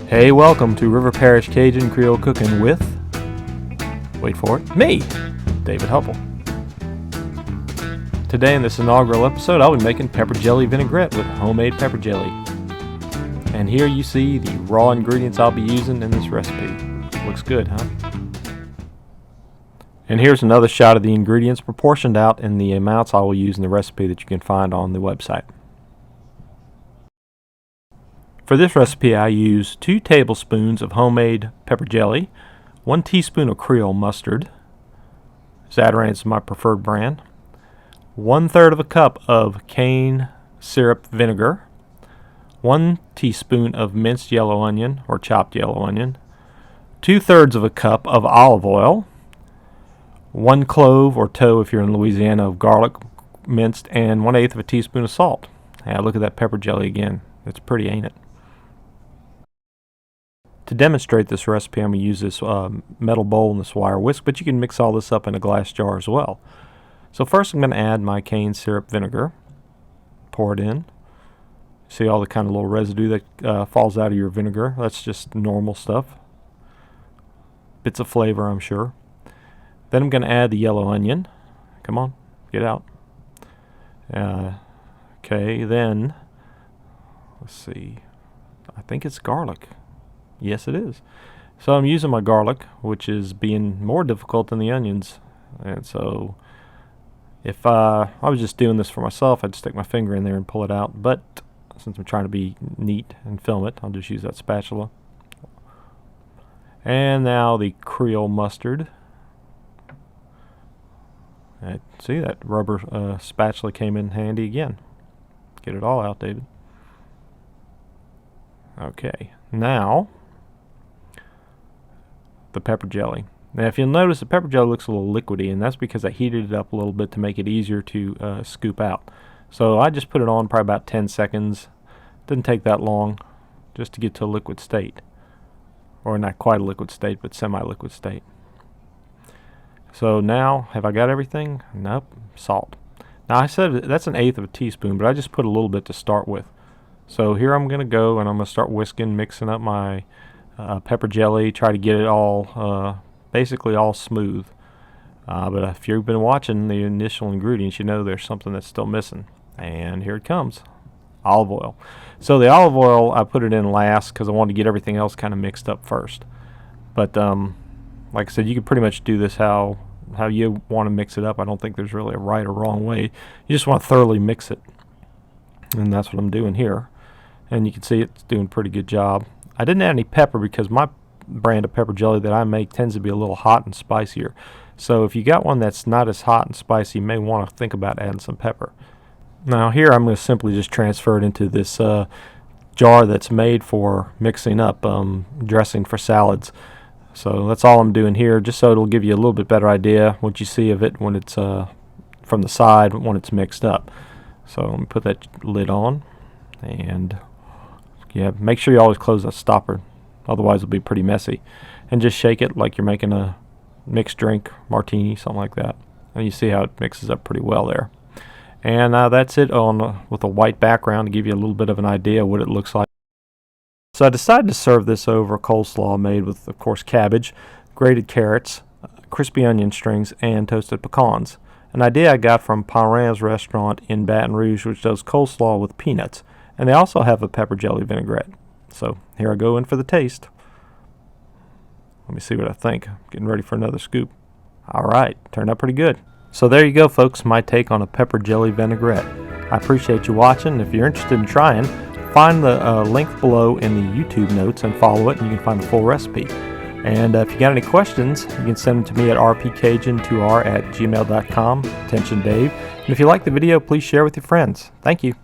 Hey, welcome to River Parish Cajun Creole Cooking with, wait for it, me, David Hubbell. Today in this inaugural episode, I'll be making pepper jelly vinaigrette with homemade pepper jelly. And here you see the raw ingredients I'll be using in this recipe. Looks good, huh? And here's another shot of the ingredients proportioned out in the amounts I will use in the recipe that you can find on the website. For this recipe, I use 2 tablespoons of homemade pepper jelly, 1 teaspoon of Creole mustard, Zatarain's is my preferred brand, 1/3 of a cup of cane syrup vinegar, 1 teaspoon of minced yellow onion or chopped yellow onion, 2/3 of a cup of olive oil, 1 clove or toe if you're in Louisiana of garlic minced, and 1/8 of a teaspoon of salt. Yeah, look at that pepper jelly again. It's pretty, ain't it? To demonstrate this recipe, I'm going to use this metal bowl and this wire whisk, but you can mix all this up in a glass jar as well. So first I'm going to add my cane syrup vinegar. Pour it in. See all the kind of little residue that falls out of your vinegar? That's just normal stuff. Bits of flavor, I'm sure. Then I'm going to add the yellow onion. Come on, get out. Okay, then, let's see. I think it's garlic. Yes, it is. So I'm using my garlic, which is being more difficult than the onions. And so if I was just doing this for myself, I'd stick my finger in there and pull it out. But since I'm trying to be neat and film it, I'll just use that spatula. And now the Creole mustard. See, that rubber spatula came in handy again. Get it all out, David. Okay, now the pepper jelly. Now if you'll notice, the pepper jelly looks a little liquidy, and that's because I heated it up a little bit to make it easier to scoop out. So I just put it on probably about 10 seconds. Didn't take that long just to get to a liquid state. Or not quite a liquid state, but semi-liquid state. So now, have I got everything? Nope. Salt. Now I said that's 1/8 of a teaspoon, but I just put a little bit to start with. So here I'm going to go and I'm going to start whisking, mixing up my pepper jelly, try to get it all, basically all smooth. But if you've been watching the initial ingredients, you know there's something that's still missing. And here it comes. Olive oil. So the olive oil, I put it in last because I wanted to get everything else kind of mixed up first. But like I said, you can pretty much do this how you want to mix it up. I don't think there's really a right or wrong way. You just want to thoroughly mix it. And that's what I'm doing here. And you can see it's doing a pretty good job. I didn't add any pepper because my brand of pepper jelly that I make tends to be a little hot and spicier. So if you got one that's not as hot and spicy, you may want to think about adding some pepper. Now here I'm going to simply just transfer it into this jar that's made for mixing up dressing for salads. So that's all I'm doing here, just so it'll give you a little bit better idea what you see of it when it's from the side when it's mixed up. So let me put that lid on, and yeah, make sure you always close that stopper, otherwise it'll be pretty messy. And just shake it like you're making a mixed drink, martini, something like that. And you see how it mixes up pretty well there. And that's it on with a white background to give you a little bit of an idea what it looks like. So I decided to serve this over coleslaw made with, of course, cabbage, grated carrots, crispy onion strings, and toasted pecans. An idea I got from Parrain's restaurant in Baton Rouge, which does coleslaw with peanuts. And they also have a pepper jelly vinaigrette. So here I go in for the taste. Let me see what I think. Getting ready for another scoop. All right, turned out pretty good. So there you go, folks, my take on a pepper jelly vinaigrette. I appreciate you watching. If you're interested in trying, find the link below in the YouTube notes and follow it, and you can find the full recipe. And if you got any questions, you can send them to me at rpcajun2r@gmail.com. Attention, Dave. And if you like the video, please share with your friends. Thank you.